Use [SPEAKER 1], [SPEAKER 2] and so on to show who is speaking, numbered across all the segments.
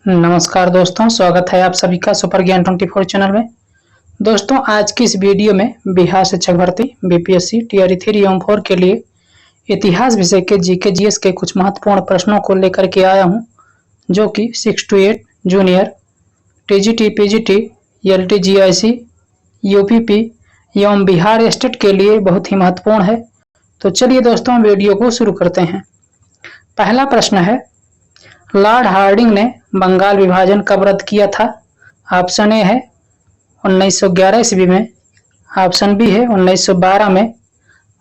[SPEAKER 1] नमस्कार दोस्तों, स्वागत है आप सभी का सुपर ज्ञान 24 चैनल में। दोस्तों, आज की इस वीडियो में बिहार शिक्षक भर्ती बीपीएससी टीआरई 3 एवं 4 के लिए इतिहास विषय के जीके जीएस के कुछ महत्वपूर्ण प्रश्नों को लेकर के आया हूं, जो कि 6 to 8 junior, TGT, PGT, LT GIC, UPP एवं बिहार स्टेट के लिए बहुत ही महत्वपूर्ण है। तो चलिए दोस्तों, वीडियो को शुरू करते हैं। पहला प्रश्न है, लॉर्ड हार्डिंग ने बंगाल विभाजन कब रद्द किया था? ऑप्शन ए है 1911 ईस्वी में, ऑप्शन बी है 1912 में,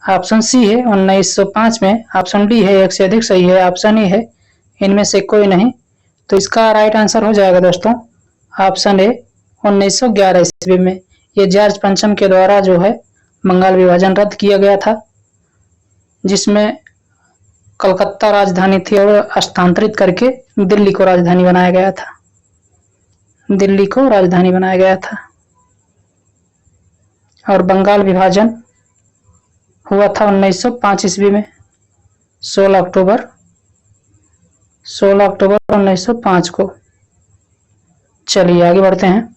[SPEAKER 1] ऑप्शन सी है 1905 में, ऑप्शन डी है एक से अधिक सही है, ऑप्शन ए है इनमें से कोई नहीं। तो इसका राइट आंसर हो जाएगा दोस्तों ऑप्शन ए 1911 ईस्वी में। ये जॉर्ज पंचम के द्वारा जो है बंगाल विभाजन रद्द किया गया था, जिसमें कलकत्ता राजधानी थी और स्थानांतरित करके दिल्ली को राजधानी बनाया गया था। दिल्ली को राजधानी बनाया गया था और बंगाल विभाजन हुआ था 1905 ईस्वी में, 16 अक्टूबर 1905 को। चलिए आगे बढ़ते हैं।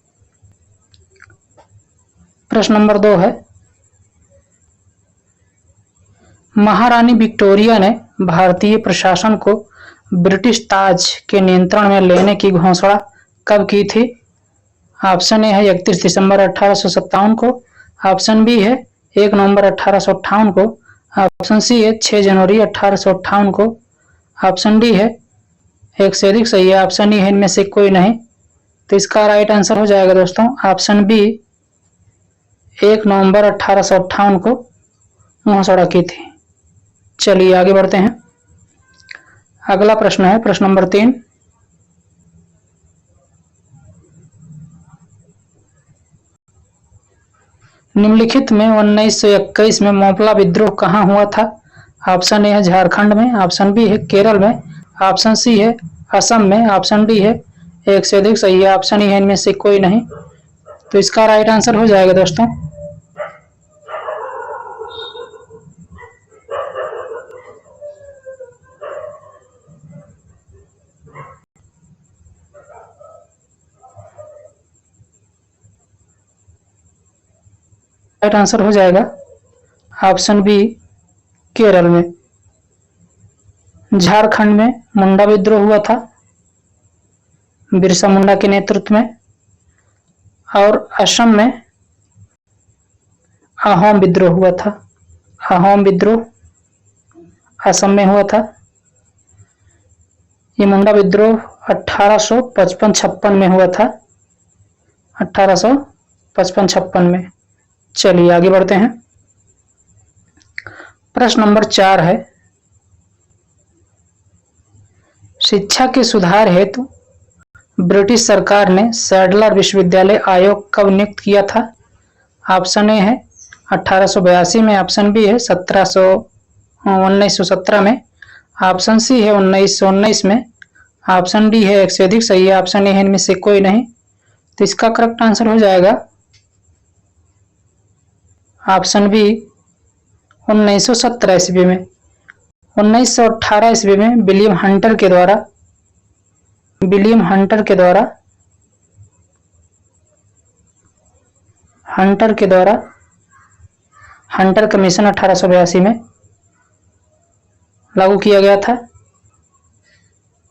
[SPEAKER 1] प्रश्न नंबर 2 है, महारानी विक्टोरिया ने भारतीय प्रशासन को ब्रिटिश ताज के नियंत्रण में लेने की घोषणा कब की थी? ऑप्शन ए है 31 दिसंबर 1857 को, ऑप्शन बी है 1 नवंबर 1858 को, ऑप्शन सी है 6 जनवरी 1858 को, ऑप्शन डी है एक से अधिक सही है, ऑप्शन ई है इनमें से कोई नहीं। तो इसका राइट आंसर हो जाएगा दोस्तों ऑप्शन बी 1 नवंबर 1858 को घोषणा की थी। चलिए आगे बढ़ते हैं। अगला प्रश्न है प्रश्न नंबर 3, निम्नलिखित में 1921 में मोपला विद्रोह कहाँ हुआ था? ऑप्शन ए है झारखंड में, ऑप्शन बी है केरल में, ऑप्शन सी है असम में, ऑप्शन डी है एक से अधिक सही है, ऑप्शन ई है इनमें से कोई नहीं। तो इसका राइट आंसर हो जाएगा दोस्तों राइट आंसर हो जाएगा ऑप्शन बी केरल में। झारखंड में मुंडा विद्रोह हुआ था बिरसा मुंडा के नेतृत्व में, और असम में अहोम विद्रोह हुआ था। अहोम विद्रोह असम में हुआ था। ये मुंडा विद्रोह 1855-56 में हुआ था, 1855-56 में। चलिए आगे बढ़ते हैं। प्रश्न नंबर 4 है, शिक्षा के सुधार हेतु ब्रिटिश सरकार ने सैडलर विश्वविद्यालय आयोग कब नियुक्त किया था? ऑप्शन ए है 1882 में, ऑप्शन बी है 1917 में, ऑप्शन सी है 1919 में, ऑप्शन डी है एक से अधिक सही है, ऑप्शन ए है इनमें से कोई नहीं। तो इसका करेक्ट आंसर हो जाएगा ऑप्शन बी 1917 ईस्वी में। 1918 ईस्वी में विलियम हंटर के द्वारा हंटर कमीशन 1882 में लागू किया गया था,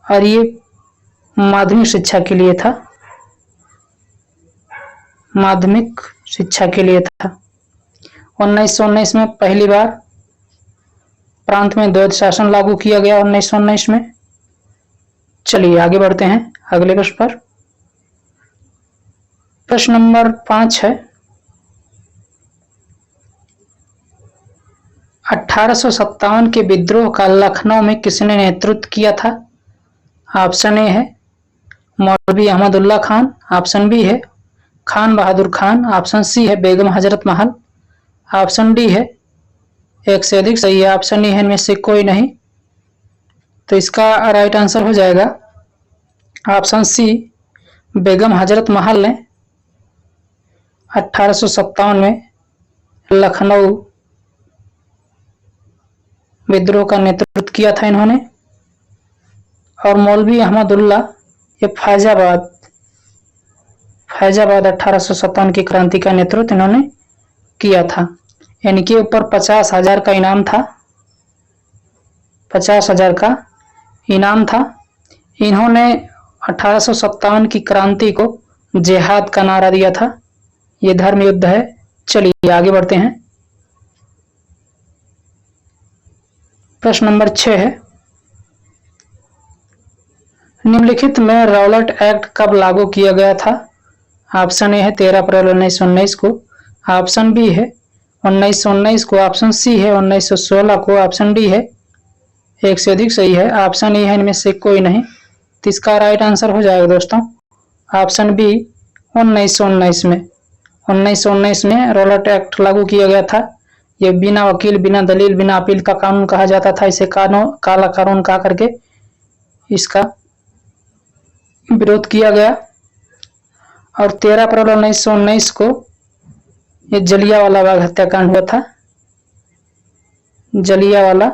[SPEAKER 1] और ये माध्यमिक शिक्षा के लिए था। माध्यमिक शिक्षा के लिए था। 1919 में पहली बार प्रांत में द्वैध शासन लागू किया गया 1919 में। चलिए आगे बढ़ते हैं अगले प्रश्न पर। प्रश्न नंबर 5 है, 1857 के विद्रोह का लखनऊ में किसने नेतृत्व किया था? ऑप्शन ए है मौलवी अहमदुल्ला खान, ऑप्शन बी है खान बहादुर खान, ऑप्शन सी है बेगम हजरत महल, ऑप्शन डी है एक से अधिक सही है, ऑप्शन ई है इनमें से कोई नहीं। तो इसका राइट आंसर हो जाएगा ऑप्शन सी बेगम हजरत महल ने 1857 में लखनऊ विद्रोह का नेतृत्व किया था इन्होंने, और मौलवी अहमदुल्ला ये फैजाबाद 1857 की क्रांति का नेतृत्व इन्होंने किया था। इनके ऊपर 50,000 का इनाम था, 50,000 का इनाम था। इन्होंने 1857 की क्रांति को जिहाद का नारा दिया था। ये धर्म युद्ध है। चलिए आगे बढ़ते हैं। प्रश्न नंबर 6 है, निम्नलिखित में रॉलेट एक्ट कब लागू किया गया था? ऑप्शन ए है 13 अप्रैल 1919 को, ऑप्शन बी है 1919 को, ऑप्शन सी है 1916 को, ऑप्शन डी है एक से अधिक सही है, ऑप्शन ए है इनमें से कोई नहीं। तो इसका राइट आंसर हो जाएगा दोस्तों ऑप्शन बी 1919 में। 1919 में रॉलेट एक्ट लागू किया गया था। ये बिना वकील, बिना दलील, बिना अपील का कानून कहा जाता था। इसे काला कानून कहा करके इसका विरोध किया गया। और 13 अप्रैल 1919 को ये जलियांवाला बाग हत्याकांड हुआ था। जलियांवाला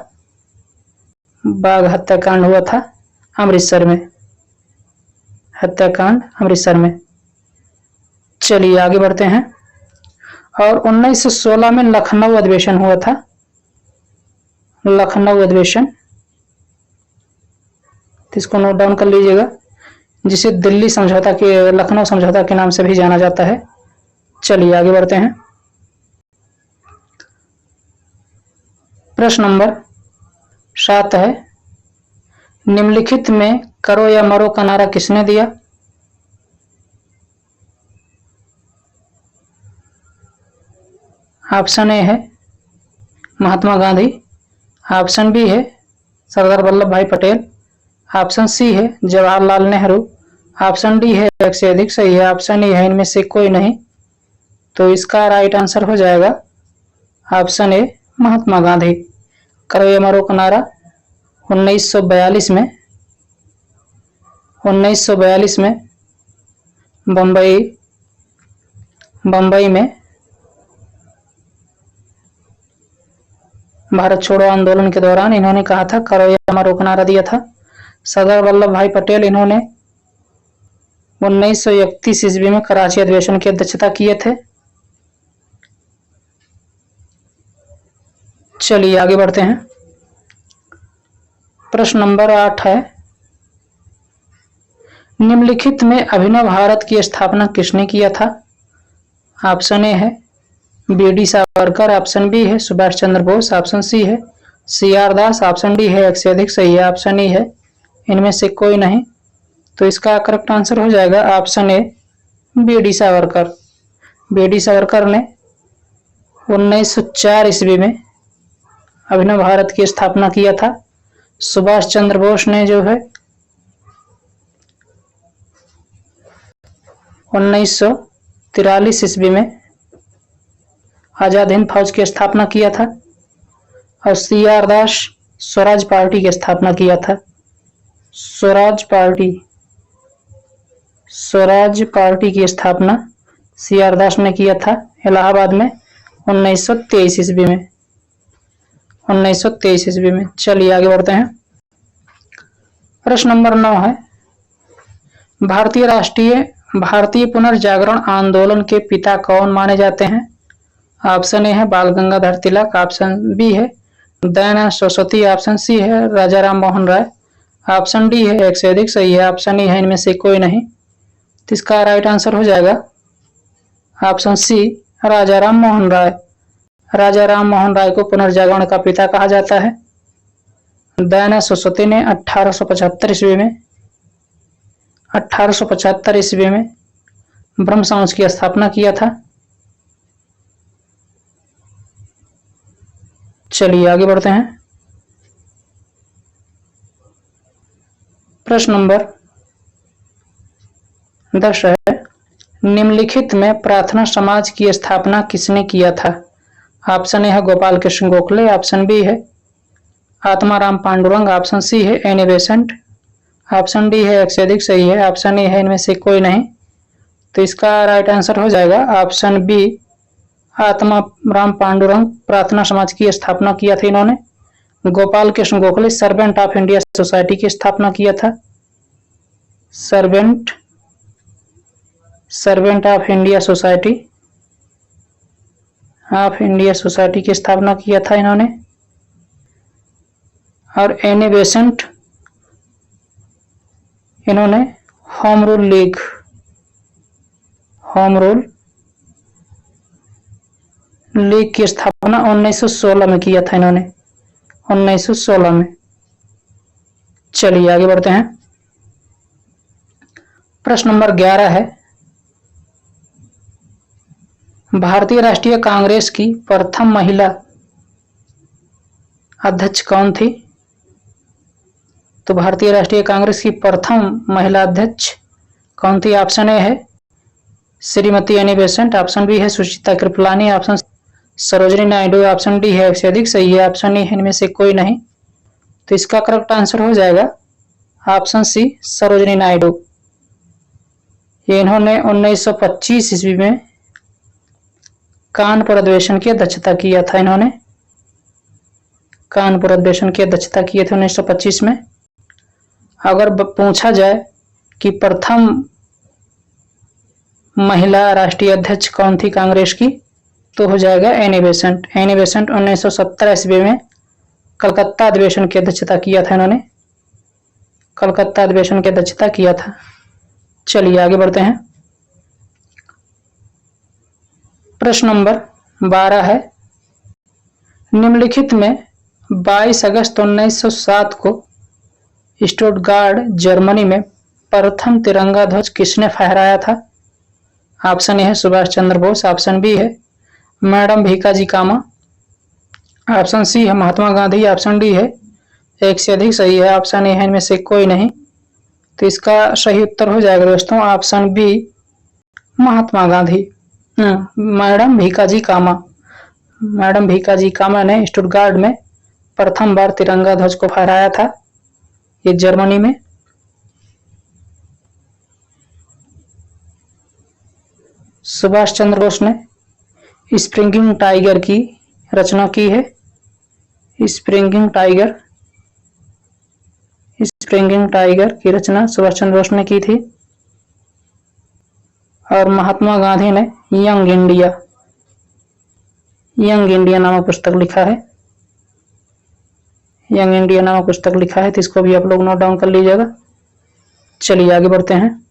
[SPEAKER 1] बाग हत्याकांड हुआ था अमृतसर में, हत्याकांड अमृतसर में। चलिए आगे बढ़ते हैं। और 1916 में लखनऊ अधिवेशन हुआ था, लखनऊ अधिवेशन, तो इसको नोट डाउन कर लीजिएगा, जिसे दिल्ली समझौता के, लखनऊ समझौता के नाम से भी जाना जाता है। चलिए आगे बढ़ते हैं। प्रश्न नंबर 7 है, निम्नलिखित में करो या मरो का नारा किसने दिया? ऑप्शन ए है महात्मा गांधी, ऑप्शन बी है सरदार वल्लभ भाई पटेल, ऑप्शन सी है जवाहरलाल नेहरू, ऑप्शन डी है एक से अधिक सही है, ऑप्शन ए है इनमें से कोई नहीं। तो इसका राइट आंसर हो जाएगा ऑप्शन ए महात्मा गांधी। करो या मरो का नारा 1942 में, 1942 में बम्बई में भारत छोड़ो आंदोलन के दौरान इन्होंने कहा था, करो या मरो का नारा दिया था। सरदार वल्लभ भाई पटेल इन्होंने 1931 ईस्वी में कराची अधिवेशन की अध्यक्षता किए थे। चलिए आगे बढ़ते हैं। प्रश्न नंबर 8 है, निम्नलिखित में अभिनव भारत की स्थापना किसने किया था? ऑप्शन ए है बी.डी. सावरकर, ऑप्शन बी है सुभाष चंद्र बोस, ऑप्शन सी है सी.आर. दास, ऑप्शन डी है एक से अधिक सही है, ऑप्शन ई है इनमें से कोई नहीं। तो इसका करेक्ट आंसर हो जाएगा option A BD. Savarkar. BD. Savarkar ने 1904 ईस्वी में अभिनव भारत की स्थापना किया था। सुभाष चंद्र बोस ने जो है 1943 ईस्वी में आजाद हिंद फौज की स्थापना किया था। और सी.आर. दास स्वराज पार्टी की स्थापना किया था। स्वराज पार्टी की स्थापना सी.आर. दास ने किया था इलाहाबाद में 1923 ईस्वी में, 1923 ईस्वी में। चलिए आगे बढ़ते हैं। प्रश्न नंबर 9 है, भारतीय पुनर्जागरण आंदोलन के पिता कौन माने जाते हैं? ऑप्शन ए है बाल गंगाधर तिलक, ऑप्शन बी है दयानंद सरस्वती, ऑप्शन सी है राजा राम मोहन राय, ऑप्शन डी है एक से अधिक सही है, ऑप्शन ई है इनमें से कोई नहीं। तो इसका राइट आंसर हो जाएगा ऑप्शन सी राजा राम मोहन राय। राजा राम मोहन राय को पुनर्जागरण का पिता कहा जाता है। दयानंद सरस्वती ने 1875 ईस्वी में ब्रह्म समाज की स्थापना किया था। चलिए आगे बढ़ते हैं। प्रश्न नंबर 10 है, निम्नलिखित में प्रार्थना समाज की स्थापना किसने किया था? ऑप्शन ए है गोपाल कृष्ण गोखले, ऑप्शन बी है आत्माराम पांडुरंग, ऑप्शन सी है एनी बेसेंट, ऑप्शन डी है एक से अधिक सही है, ऑप्शन ए है इनमें से कोई नहीं। तो इसका राइट आंसर हो जाएगा ऑप्शन बी आत्माराम पांडुरंग। प्रार्थना समाज की स्थापना किया था इन्होंने। Gopal Krishna Gokhale servant of India society की स्थापना किया था। सर्वेंट ऑफ इंडिया सोसाइटी की स्थापना किया था इन्होंने। और एनी बेसेंट इन्होंने होम रूल लीग की स्थापना 1916 में किया था इन्होंने, 1916 में। चलिए आगे बढ़ते हैं। प्रश्न नंबर 11 है, भारतीय राष्ट्रीय कांग्रेस की प्रथम महिला अध्यक्ष कौन थी? तो भारतीय राष्ट्रीय कांग्रेस की प्रथम महिला अध्यक्ष कौन थी? ऑप्शन ए है Shrimati Annie Besant, option B है Sucheta Kripalani, option Sarojini Naidu, option D है एक से अधिक सही है, ऑप्शन ई है इनमें से कोई नहीं। तो इसका करेक्ट आंसर हो जाएगा ऑप्शन सी सरोजिनी नायडू। ये इन्होंने 1925 ईस्वी में कानपुर अधिवेशन की अध्यक्षता किया था। इन्होंने कानपुर अधिवेशन की अध्यक्षता किए थे 1925 में। अगर पूछा जाए कि प्रथम महिला राष्ट्रीय अध्यक्ष कौन थी कांग्रेस की, तो हो जाएगा एनी बेसेंट। एनी बेसेंट 1917 ईस्वी में कलकत्ता अधिवेशन की अध्यक्षता किया था इन्होंने, कलकत्ता अधिवेशन की अध्यक्षता किया था। चलिए आगे बढ़ते हैं। प्रश्न नंबर 12 है, निम्नलिखित में 22 अगस्त 1907 को स्टुटगार्ट जर्मनी में प्रथम तिरंगा ध्वज किसने फहराया था? ऑप्शन ए है सुभाष चंद्र बोस, ऑप्शन बी है मैडम भीकाजी कामा, ऑप्शन सी है महात्मा गांधी, ऑप्शन डी है एक से अधिक सही है, ऑप्शन ए है इनमें से कोई नहीं। तो इसका सही उत्तर हो जाएगा दोस्तों option B Mahatma Gandhi, madam Bhikaji कामा। मैडम भीकाजी कामा ने स्टुटगार्ट में प्रथम बार तिरंगा ध्वज को फहराया था, ये जर्मनी में। सुभाष चंद्र बोस ने स्प्रिंगिंग टाइगर की रचना की है, स्प्रिंगिंग टाइगर की रचना सुभाष चंद्र बोस ने की थी। और महात्मा गांधी ने यंग इंडिया नामक पुस्तक लिखा है, यंग इंडिया नामक पुस्तक लिखा है, तो इसको भी आप लोग नोट डाउन कर लीजिएगा। चलिए आगे बढ़ते हैं।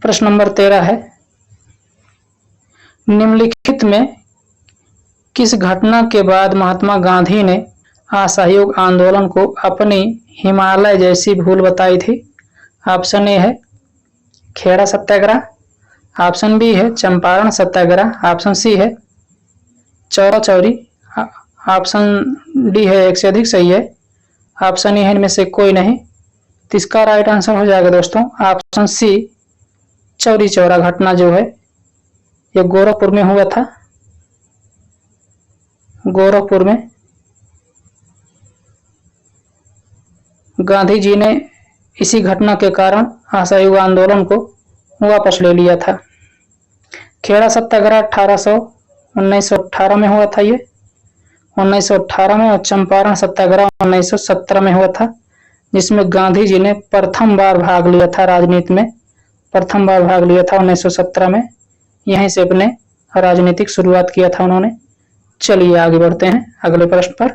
[SPEAKER 1] प्रश्न नंबर 13 है, निम्नलिखित में किस घटना के बाद महात्मा गांधी ने असहयोग आंदोलन को अपनी हिमालय जैसी भूल बताई थी? ऑप्शन ए है खेड़ा सत्याग्रह, ऑप्शन बी है चंपारण सत्याग्रह, ऑप्शन सी है चौरा चौरी, ऑप्शन डी है एक से अधिक सही है, ऑप्शन ई है इनमें से कोई नहीं। तो इसका राइट आंसर हो जाएगा दोस्तों ऑप्शन सी चौरी चौरा घटना जो है ये गोरखपुर में हुआ था। गोरखपुर में गांधी जी ने इसी घटना के कारण असहयोग आंदोलन को वापस ले लिया था। खेड़ा सत्याग्रह 1918 में हुआ था, ये 1918 में, और चंपारण सत्याग्रह 1917 में हुआ था, जिसमें गांधी जी ने प्रथम बार भाग लिया था राजनीति में, प्रथम बार भाग लिया था 1917 में। यहीं से अपने राजनीतिक शुरुआत किया था उन्होंने। चलिए आगे बढ़ते हैं अगले प्रश्न पर।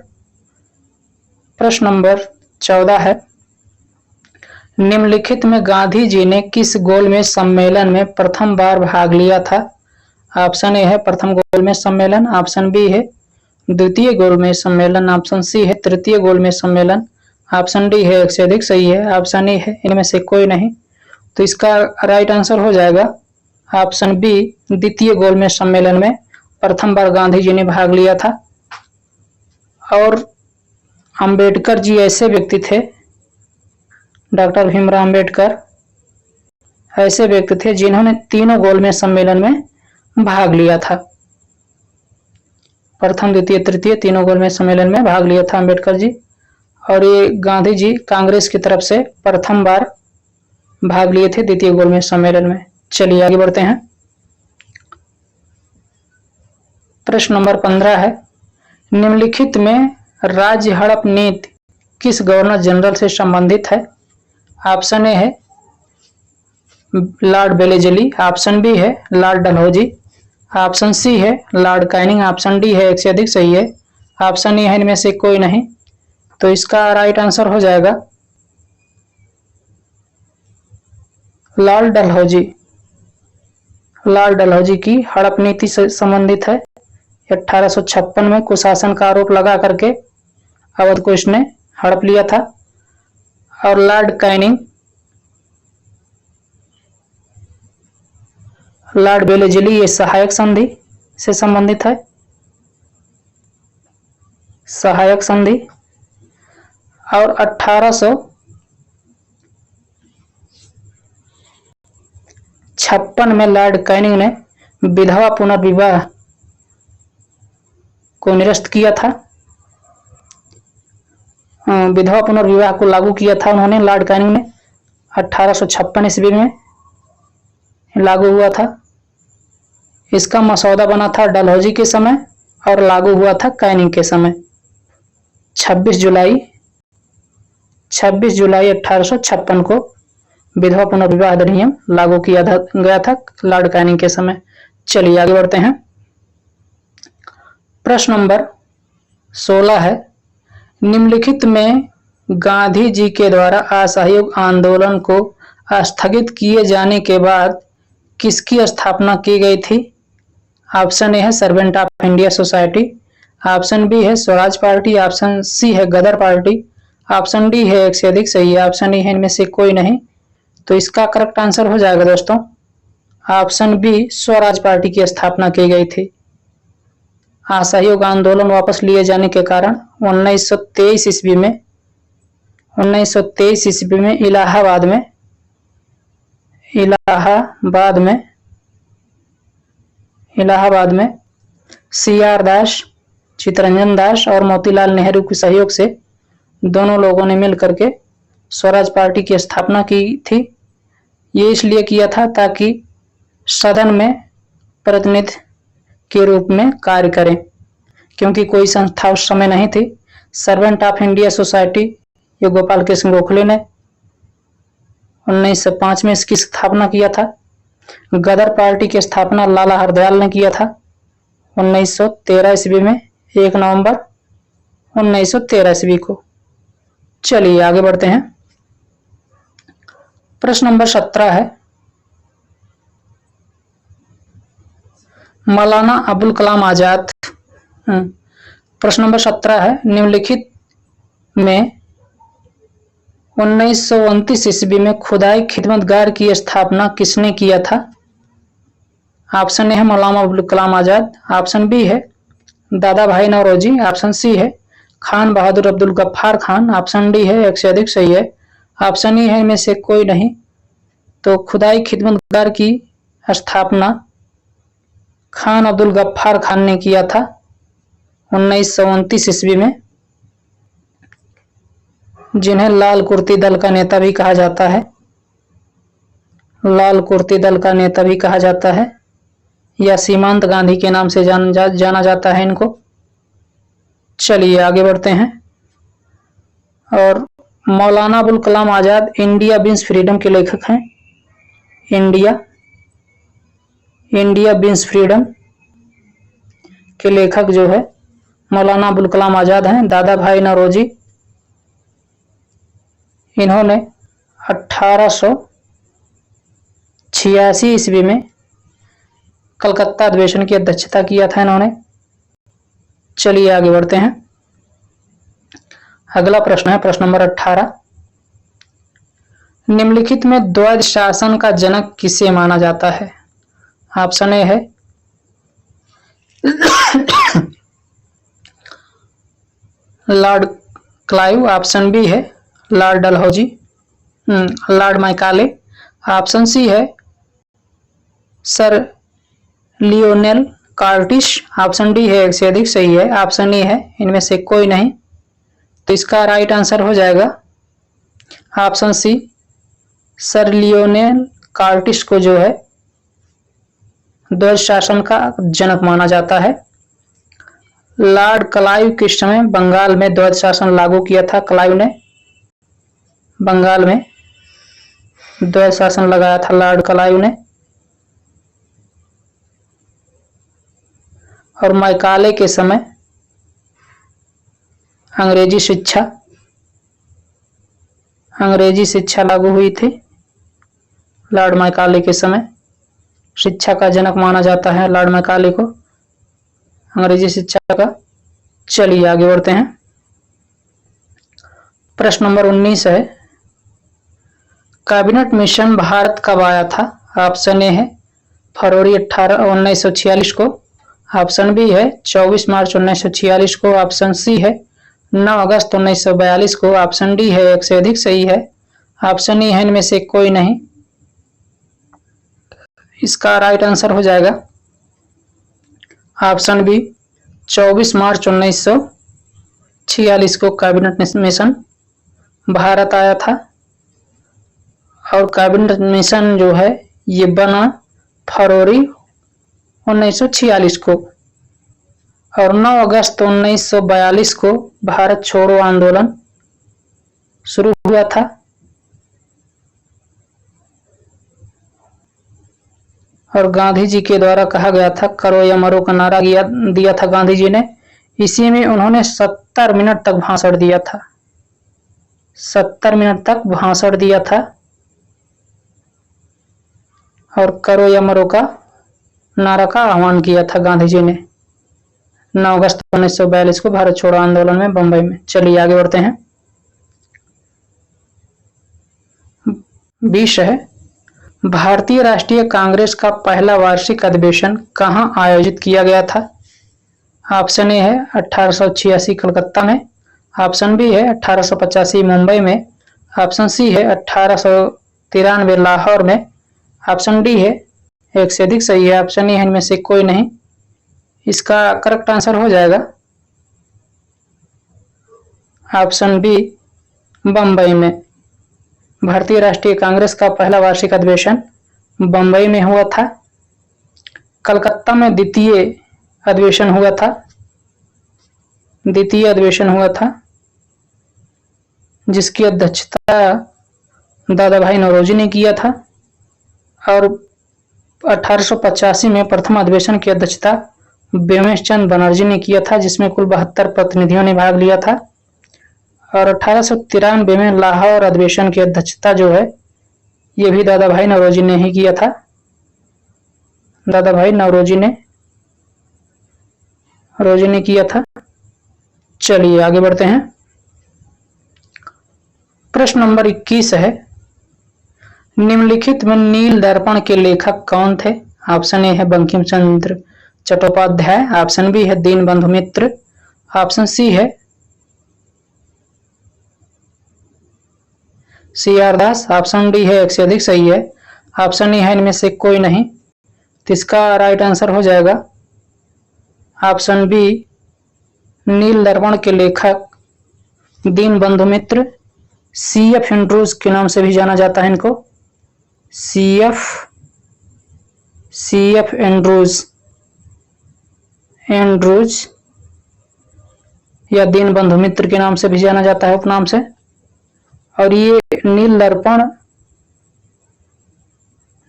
[SPEAKER 1] प्रश्न नंबर 14 है, निम्नलिखित में गांधी जी ने किस गोलमेज सम्मेलन में प्रथम बार भाग लिया था? ऑप्शन ए है प्रथम गोलमेज सम्मेलन, ऑप्शन बी है द्वितीय गोलमेज सम्मेलन, ऑप्शन सी है तृतीय गोलमेज सम्मेलन, ऑप्शन डी है एक से अधिक सही है, ऑप्शन ए है इनमें से कोई नहीं। तो इसका राइट आंसर हो जाएगा ऑप्शन बी द्वितीय गोलमेज सम्मेलन में प्रथम बार गांधी जी ने भाग लिया था। और अंबेडकर जी ऐसे व्यक्ति थे, डॉक्टर भीमराव अंबेडकर ऐसे व्यक्ति थे जिन्होंने तीनों गोलमेज सम्मेलन में भाग लिया था, प्रथम द्वितीय तृतीय तीनों गोलमेज सम्मेलन में भाग लिया था अंबेडकर जी। और ये गांधी जी कांग्रेस की तरफ से प्रथम बार भाग लिए थे द्वितीय गोलमेज सम्मेलन में। चलिए आगे बढ़ते हैं। प्रश्न नंबर 15 है, निम्नलिखित में राज्य हड़प नीति किस गवर्नर जनरल से संबंधित है? ऑप्शन ए है लॉर्ड वेलेजली, ऑप्शन बी है लॉर्ड डलहौजी, ऑप्शन सी है लॉर्ड कैनिंग, ऑप्शन डी है एक से अधिक सही है, ऑप्शन ए है इनमें से कोई नहीं। तो इसका राइट आंसर हो जाएगा लॉर्ड डलहौजी। लॉर्ड डलहौजी की हड़प नीति से संबंधित है। 1856 में कुशासन का आरोप लगा करके अवध को इसने हड़प लिया था। और लॉर्ड कैनिंग लॉर्ड वेलेजली ये सहायक संधि से संबंधित है। सहायक संधि। और 1856 में लॉर्ड कैनिंग ने विधवा पुनर्विवाह को निरस्त किया था। विधवा पुनर्विवाह को लागू किया था उन्होंने, लॉर्ड कैनिंग ने 1856 ईस्वी में लागू हुआ था। इसका मसौदा बना था डलहौजी के समय और लागू हुआ था कैनिंग के समय। 26 जुलाई 1856 को विधवा पुनर्विवाह अधिनियम लागू किया गया था लॉर्ड कैनिंग के समय। चलिए आगे बढ़ते हैं। प्रश्न नंबर 16 है, निम्नलिखित में गांधी जी के द्वारा असहयोग आंदोलन को स्थगित किए जाने के बाद किसकी स्थापना की गई थी? ऑप्शन ए है Servant of India Society, option B है स्वराज पार्टी, ऑप्शन सी है गदर पार्टी, ऑप्शन डी है एक से अधिक सही है, ऑप्शन ई है इनमें से कोई नहीं। तो इसका करेक्ट आंसर हो जाएगा दोस्तों ऑप्शन बी, स्वराज पार्टी की स्थापना की गई थी। असहयोग आंदोलन वापस लिए जाने के कारण 1923 ईस्वी में इलाहाबाद में सी.आर. दास, चित्तरंजन दास और मोतीलाल नेहरू के सहयोग से दोनों लोगों ने मिलकर के स्वराज पार्टी की स्थापना की थी। ये इसलिए किया था ताकि सदन में प्रतिनिधि के रूप में कार्य करें, क्योंकि कोई संस्था उस समय नहीं थी। सर्वेंट ऑफ इंडिया सोसाइटी ये गोपाल कृष्ण गोखले ने 1905 में इसकी स्थापना किया था। गदर पार्टी की स्थापना लाला हरदयाल ने किया था 1913 ईस्वी में, 1 नवंबर 1913 ईस्वी को। चलिए आगे बढ़ते हैं। प्रश्न नंबर 17 है, मौलाना अबुल कलाम आजाद। प्रश्न नंबर 17 है, निम्नलिखित में 1929 ईस्वी में खुदाई खिदमतगार की स्थापना किसने किया था? ऑप्शन ए है मौलाना अबुल कलाम आजाद, ऑप्शन बी है दादा भाई नौरोजी, ऑप्शन सी है खान बहादुर अब्दुल गफ्फार खान, ऑप्शन डी है एक से अधिक सही है, ऑप्शन ई है इनमें से कोई नहीं। तो खुदाई खिदमतगार की स्थापना खान अब्दुल गफ्फार खान ने किया था 1929 ईस्वी में, जिन्हें लाल कुर्ती दल का नेता भी कहा जाता है। लाल कुर्ती दल का नेता भी कहा जाता है या सीमांत गांधी के नाम से जाना जाता है इनको। चलिए आगे बढ़ते हैं। और Maulana Abul Kalam Azad India beans freedom के लेखक हैं। इंडिया बीन्स फ्रीडम के लेखक जो है मौलाना अबुल कलाम आजाद हैं। दादा भाई नौरोजी इन्होंने 1886 ईस्वी में कलकत्ता अधिवेशन की अध्यक्षता किया था इन्होंने। चलिए आगे बढ़ते हैं। अगला प्रश्न है प्रश्न नंबर 18, निम्नलिखित में द्वैध शासन का जनक किसे माना जाता है? ऑप्शन ए है लॉर्ड क्लाइव, ऑप्शन बी है Lord Dalhousie, Lord Macaulay, option C है Sir Lionel Curtis, option D है एक से अधिक सही है, ऑप्शन ई है इनमें से कोई नहीं। तो इसका राइट आंसर हो जाएगा ऑप्शन सी, सर लियोनेल कार्टिश को जो है द्वैध शासन का जनक माना जाता है। लॉर्ड क्लाइव किस समय बंगाल में द्वैध शासन लागू किया था? क्लाइव ने बंगाल में द्वैध शासन लगाया था, लॉर्ड क्लाइव ने। और मैकाले के समय अंग्रेजी शिक्षा लागू हुई थी। लॉर्ड मैकाले के समय शिक्षा का जनक माना जाता है लॉर्ड मैकाले को, अंग्रेजी शिक्षा का। चलिए आगे बढ़ते हैं। प्रश्न नंबर 19 है, कैबिनेट मिशन भारत कब आया था? ऑप्शन ए है फरवरी 1946 को, ऑप्शन बी है 24 मार्च 1946 को, ऑप्शन सी है 9 अगस्त 1942 को, ऑप्शन डी है एक से अधिक सही है, ऑप्शन ई है इनमें से कोई नहीं। इसका राइट आंसर हो जाएगा ऑप्शन बी 24 मार्च 1946 को कैबिनेट मिशन भारत आया था। और कैबिनेट मिशन जो है ये बना फरवरी 1946 को, और 9 अगस्त 1942 को भारत छोड़ो आंदोलन शुरू हुआ था। और गांधी जी के द्वारा कहा गया था करो या मरो का नारा दिया था गांधी जी ने। इसी में उन्होंने 70 मिनट तक भाषण दिया था, 70 मिनट तक भाषण दिया था और करो या मरो का नारा का आह्वान किया था गांधी जी ने 9 अगस्त 1942 को भारत छोड़ो आंदोलन में बंबई में। चलिए आगे बढ़ते हैं। 20 है, भारतीय राष्ट्रीय कांग्रेस का पहला वार्षिक अधिवेशन कहां आयोजित किया गया था? ऑप्शन ए है 1886 कलकत्ता में, ऑप्शन बी है 1885 मुंबई में, ऑप्शन सी है 1893 लाहौर में, ऑप्शन डी है एक से अधिक सही है, ऑप्शन ई है इनमें से कोई नहीं। इसका करेक्ट आंसर हो जाएगा ऑप्शन बी बंबई में। भारतीय राष्ट्रीय कांग्रेस का पहला वार्षिक अधिवेशन बंबई में हुआ था। कलकत्ता में द्वितीय अधिवेशन हुआ था, जिसकी अध्यक्षता दादा भाई नौरोजी ने किया था। और 1885 में प्रथम अधिवेशन की अध्यक्षता व्योमेश चंद्र बनर्जी ने किया था, जिसमें कुल 72 प्रतिनिधियों ने भाग लिया था। और 1893 में लाहौर अधिवेशन की अध्यक्षता जो है ये भी दादा भाई नौरोजी ने ही किया था, दादा भाई नौरोजी ने किया था। चलिए आगे बढ़ते हैं। प्रश्न नंबर 21 है, निम्नलिखित में नील दर्पण के लेखक कौन थे? ऑप्शन ए है बंकिम चंद्र चट्टोपाध्याय, ऑप्शन बी है दीनबंधु मित्र, ऑप्शन सी है CR दास, ऑप्शन डी है एक से अधिक सही है, ऑप्शन ई है इनमें से कोई नहीं। तो इसका राइट आंसर हो जाएगा ऑप्शन बी नील दर्पण के लेखक दीनबंधु मित्र, CF एंड्रूज के नाम से भी जाना जाता है इनको, CF एंड्रूज या दीनबंधु मित्र के नाम से भी जाना जाता है उपनाम से। और ये नील दर्पण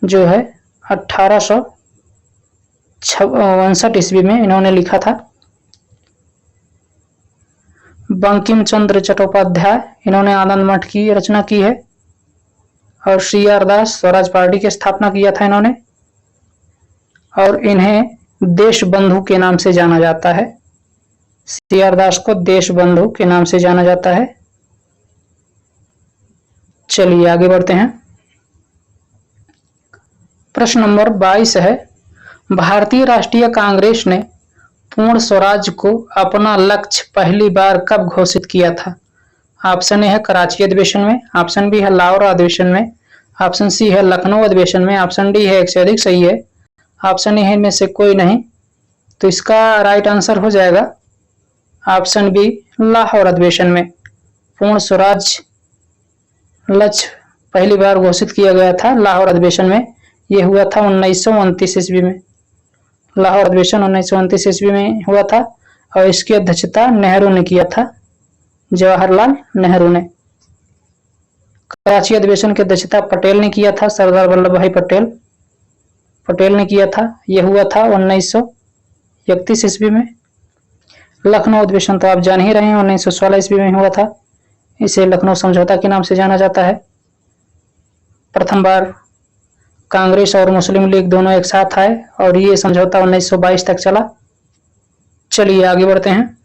[SPEAKER 1] जो है 1859 ईस्वी में इन्होंने लिखा था। बंकिम चंद्र चट्टोपाध्याय इन्होंने आनंद मठ की रचना की है। और CR दास स्वराज पार्टी की स्थापना किया था इन्होंने। और इन्हें देश बंधु के नाम से जाना जाता है, CR दास को देश बंधु के नाम से जाना जाता है। चलिए आगे बढ़ते हैं। प्रश्न नंबर 22 है, भारतीय राष्ट्रीय कांग्रेस ने पूर्ण स्वराज को अपना लक्ष्य पहली बार कब घोषित किया था? ऑप्शन ए है कराची अधिवेशन में, ऑप्शन बी है लाहौर अधिवेशन में, ऑप्शन सी है लखनऊ अधिवेशन में, ऑप्शन डी है एक से अधिक सही है, ऑप्शन ए है इनमें से कोई नहीं। तो इसका राइट आंसर हो जाएगा ऑप्शन बी लाहौर अधिवेशन में। पूर्ण स्वराज लक्ष्य पहली बार घोषित किया गया था लाहौर अधिवेशन में। यह हुआ था 1929 ईस्वी में, लाहौर अधिवेशन 1929 ईस्वी में हुआ था। और इसकी अध्यक्षता नेहरू ने किया था, जवाहरलाल नेहरू ने। कराची अधिवेशन की अध्यक्षता पटेल ने किया था, सरदार वल्लभ भाई पटेल ने किया था। यह हुआ था 1931 ईस्वी में। लखनऊ अधिवेशन तो आप जान ही रहे हैं, 1916 ईस्वी में हुआ था। इसे लखनऊ समझौता के नाम से जाना जाता है। प्रथम बार कांग्रेस और मुस्लिम लीग दोनों एक साथ आए और ये समझौता 1922 तक चला। चलिए आगे बढ़ते हैं।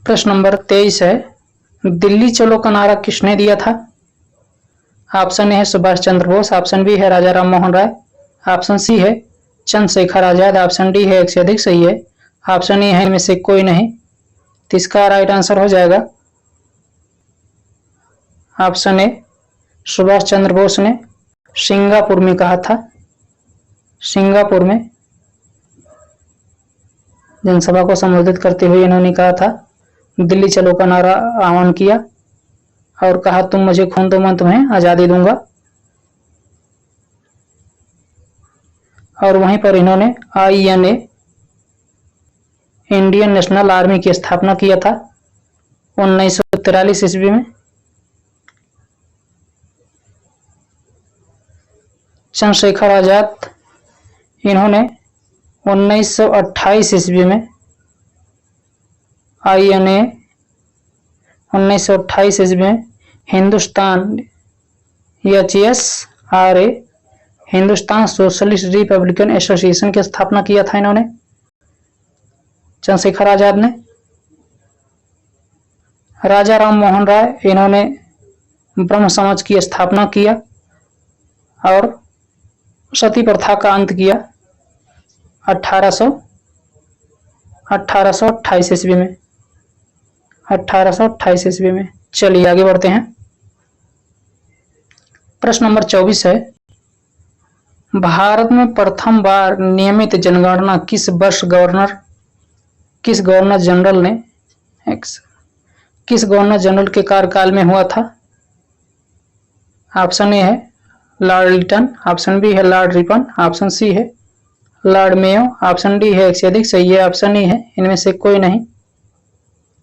[SPEAKER 1] प्रश्न नंबर 23 है, दिल्ली चलो का नारा किसने दिया था? ऑप्शन ए है सुभाष चंद्र बोस, ऑप्शन बी है राजा राम मोहन राय, ऑप्शन सी है चंद्रशेखर आजाद, ऑप्शन डी है एक से अधिक सही है, ऑप्शन ए है इनमें से कोई नहीं। तो इसका राइट आंसर हो जाएगा ऑप्शन ए, सुभाष चंद्र बोस ने सिंगापुर में कहा था। सिंगापुर में जनसभा को संबोधित करते हुए इन्होंने कहा था, दिल्ली चलो का नारा आह्वान किया और कहा, तुम मुझे खून दो मैं तुम्हें आजादी दूंगा। और वहीं पर इन्होंने INA इंडियन नेशनल आर्मी की स्थापना किया था 1943 ईस्वी में। चंद्रशेखर आजाद इन्होंने 1928 ईस्वी में INA 1928 ईस्वी में Hindustan HSRA Hindustan socialist Republican association की स्थापना किया था इन्होंने, चंद्रशेखर आजाद ने। राजा राम मोहन राय इन्होंने ब्रह्म समाज की स्थापना किया और सती प्रथा का अंत किया 1828 ईस्वी में। 1828 ईस्वी में। चलिए आगे बढ़ते हैं। प्रश्न नंबर 24 है, भारत में प्रथम बार नियमित जनगणना किस वर्ष किस गवर्नर जनरल के कार्यकाल में हुआ था? ऑप्शन ए है लॉर्ड लिटन, ऑप्शन बी है लॉर्ड रिपन, ऑप्शन सी है लॉर्ड मेयो, ऑप्शन डी है एक से अधिक सही है, ऑप्शन ई है इनमें से कोई नहीं।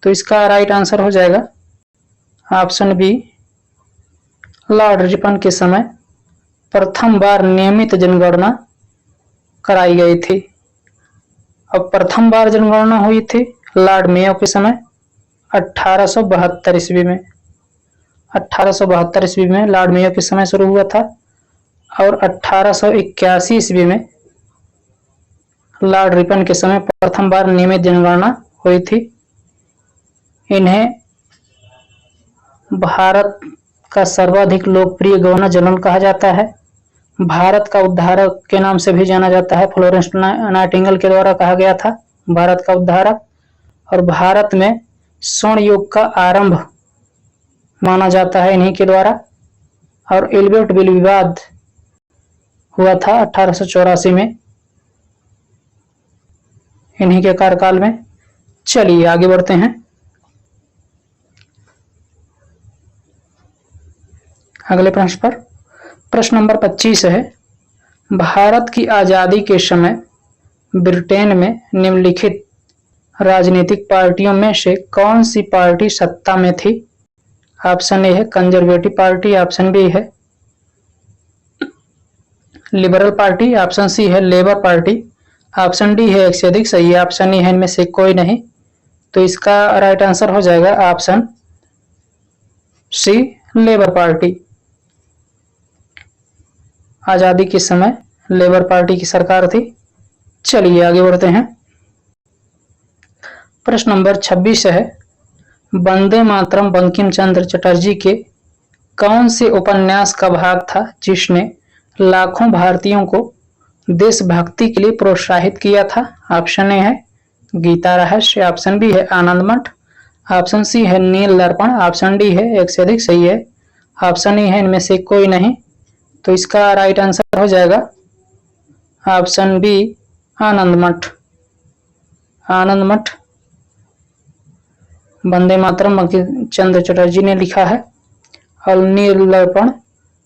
[SPEAKER 1] तो इसका राइट आंसर हो जाएगा ऑप्शन बी, लॉर्ड रिपन के समय प्रथम बार नियमित जनगणना कराई गई थी। अब प्रथम बार जनगणना हुई थी लॉर्ड मेयो के समय 1872 ईस्वी में। 1872 ईस्वी में लॉर्ड मेयो के समय शुरू हुआ था और 1881 ईस्वी में लॉर्ड रिपन के समय प्रथम बार नियमित जनगणना हुई थी। इन्हें भारत का सर्वाधिक लोकप्रिय गवर्नर जनरल कहा जाता है। भारत का उद्धारक के नाम से भी जाना जाता है, फ्लोरेंस नाइटिंगेल के द्वारा कहा गया था भारत का उद्धारक। और भारत में स्वर्ण युग का आरंभ माना जाता है इन्हीं के द्वारा। और एल्बर्ट बिल विवाद हुआ था 1884 में इन्हीं के कार्यकाल में। चलिए आगे बढ़ते हैं। अगले प्रश्न पर। प्रश्न नंबर 25 है, भारत की आजादी के समय ब्रिटेन में निम्नलिखित राजनीतिक पार्टियों में से कौन सी पार्टी सत्ता में थी? ऑप्शन ए है कंजर्वेटिव पार्टी, ऑप्शन बी है लिबरल पार्टी, ऑप्शन सी है लेबर पार्टी, ऑप्शन डी है एक से अधिक सही है, ऑप्शन ई है इनमें से कोई नहीं। तो इसका राइट आंसर हो जाएगा ऑप्शन सी, लेबर पार्टी। आजादी के समय लेबर पार्टी की सरकार थी। चलिए आगे बढ़ते हैं। प्रश्न नंबर 26 है, वंदे मातरम बंकिम चंद्र चटर्जी के कौन से उपन्यास का भाग था जिसने लाखों भारतीयों को देशभक्ति के लिए प्रोत्साहित किया था? ऑप्शन ए है गीता रहस्य, ऑप्शन बी है आनंद मठ, ऑप्शन सी है नील दर्पण, ऑप्शन डी है एक से अधिक सही है, ऑप्शन ई है इनमें से कोई नहीं। तो इसका राइट आंसर हो जाएगा ऑप्शन बी, आनंद मठ। आनंद मठ वंदे मातरम बंकिम चंद्र चटर्जी ने लिखा है। और नील दर्पण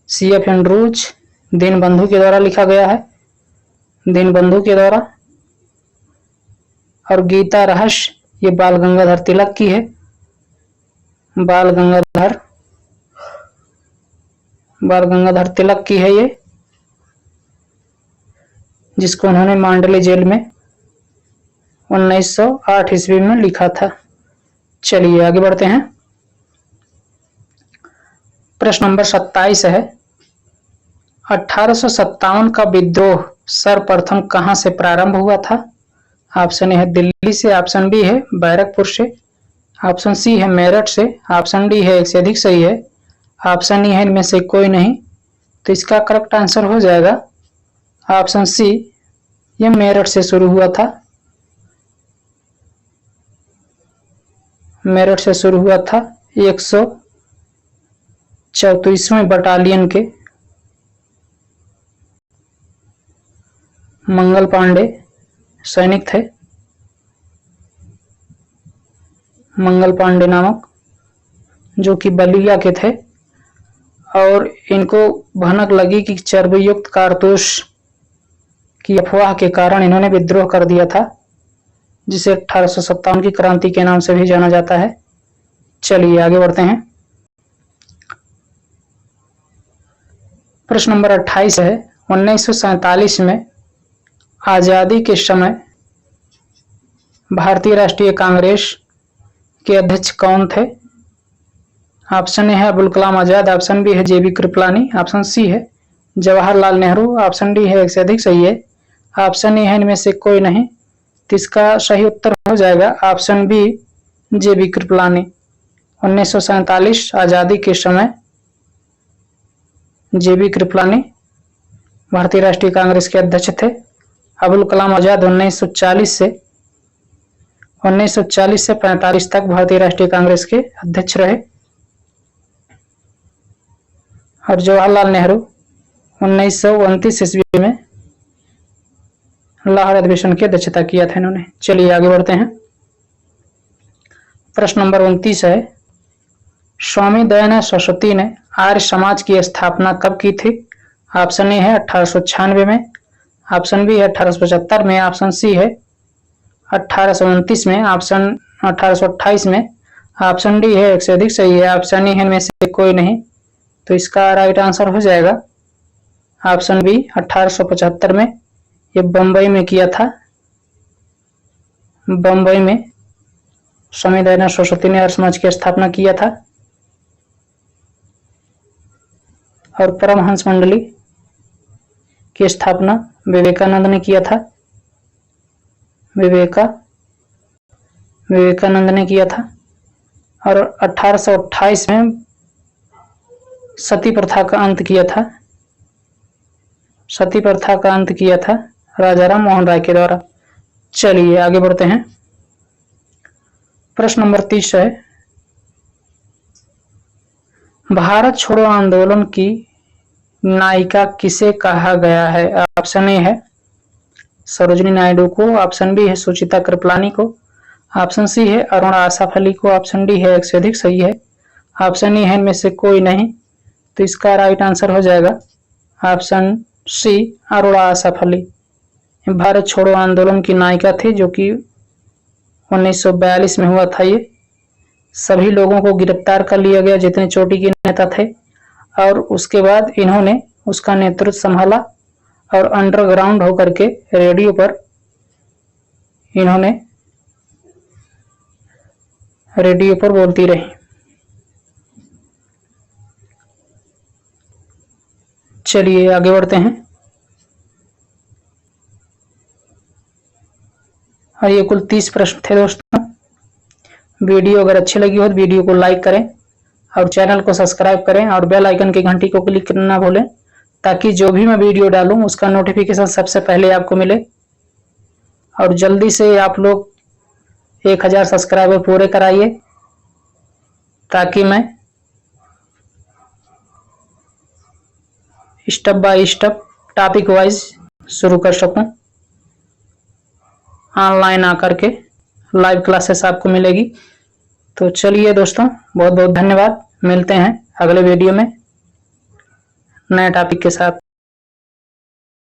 [SPEAKER 1] CF एंड्रूज दीनबंधु के द्वारा लिखा गया है, दीनबंधु के द्वारा। और गीता रहस्य ये बाल गंगाधर तिलक की है। बाल गंगाधर तिलक की है ये, जिसको उन्होंने मांडले जेल में 1908 ईस्वी में लिखा था। चलिए आगे बढ़ते हैं। प्रश्न नंबर 27 है, 1857 का विद्रोह सर्वप्रथम कहां से प्रारंभ हुआ था? ऑप्शन ए है दिल्ली से, ऑप्शन बी है बैरकपुर से, ऑप्शन सी है मेरठ से, ऑप्शन डी है एक से अधिक सही है, ऑप्शन ई है इनमें से कोई नहीं। तो इसका करेक्ट आंसर हो जाएगा ऑप्शन सी, ये मेरठ से शुरू हुआ था। मेरठ से शुरू हुआ था 134वें बटालियन के मंगल पांडे सैनिक थे, मंगल पांडे नामक, जो कि बलिया के थे। और इनको भनक लगी कि चर्बी युक्त कारतूस की अफवाह के कारण इन्होंने विद्रोह कर दिया था, जिसे 1857 की क्रांति के नाम से भी जाना जाता है। चलिए आगे बढ़ते हैं। प्रश्न नंबर 28 है, 1947 में आजादी के समय भारतीय राष्ट्रीय कांग्रेस के अध्यक्ष कौन थे? ऑप्शन ए है अबुल कलाम आजाद, ऑप्शन बी है जेबी कृपलानी, ऑप्शन सी है जवाहरलाल नेहरू, ऑप्शन डी है एक से अधिक सही है, ऑप्शन ए है इनमें से कोई नहीं। तो इसका सही उत्तर हो जाएगा ऑप्शन बी, जेबी कृपलानी। 1947 आजादी के समय जेबी कृपलानी भारतीय राष्ट्रीय कांग्रेस के अध्यक्ष थे। अबुल कलाम आजाद 1940 से 45 तक भारतीय राष्ट्रीय कांग्रेस के अध्यक्ष रहे। और जवाहरलाल नेहरू 1929 ईस्वी में लाहौर अधिवेशन की अध्यक्षता किया था इन्होंने। चलिए आगे बढ़ते हैं। प्रश्न नंबर 29 है, स्वामी दयानंद सरस्वती ने आर्य समाज की स्थापना कब की थी? ऑप्शन ए है 1896 में, ऑप्शन बी है 1875 में, ऑप्शन सी है 1829 में, ऑप्शन 1828 में, ऑप्शन डी है एक से अधिक सही है, ऑप्शन ई है इनमें से कोई नहीं। तो इसका राइट आंसर हो जाएगा ऑप्शन बी, 1875 में। ये बम्बई में किया था। बम्बई में स्वामी दयानंद सरस्वती ने आर्य समाज की स्थापना किया था। और परमहंस मंडली की स्थापना विवेकानंद ने किया था। विवेकानंद ने किया था। और 1828 में सती प्रथा का अंत किया था। सती प्रथा का अंत किया था राजा राम मोहन राय के द्वारा। चलिए आगे बढ़ते हैं। प्रश्न नंबर 30 है, भारत छोड़ो आंदोलन की नायिका किसे कहा गया है? ऑप्शन ए है सरोजिनी नायडू को, ऑप्शन बी है सुचिता कृपलानी को, ऑप्शन सी है अरुणा आसफ अली को, ऑप्शन डी है एक से अधिक सही है, ऑप्शन ई है इनमें से कोई नहीं। तो इसका राइट आंसर हो जाएगा ऑप्शन सी, अरुणा आसफ अली। भारत छोड़ो आंदोलन की नायिका थी, जो कि 1942 में हुआ था। ये सभी लोगों को गिरफ्तार कर लिया गया जितने चोटी के नेता थे, और उसके बाद इन्होंने उसका नेतृत्व संभाला और अंडरग्राउंड होकर के रेडियो पर इन्होंने बोलती रही। चलिए आगे बढ़ते हैं। और ये कुल 30 प्रश्न थे दोस्तों। वीडियो अगर अच्छी लगी हो तो वीडियो को लाइक करें और चैनल को सब्सक्राइब करें और बेल आइकन की घंटी को क्लिक करना ना भूलें, ताकि जो भी मैं वीडियो डालूं उसका नोटिफिकेशन सबसे पहले आपको मिले। और जल्दी से आप लोग 1000 सब्सक्राइबर पूरे कराइए, ताकि मैं step by step topic wise शुरू कर सकूं। ऑनलाइन आकर के लाइव क्लासेस आपको मिलेगी। तो चलिए दोस्तों, बहुत बहुत धन्यवाद। मिलते हैं अगले वीडियो में नए टॉपिक के साथ।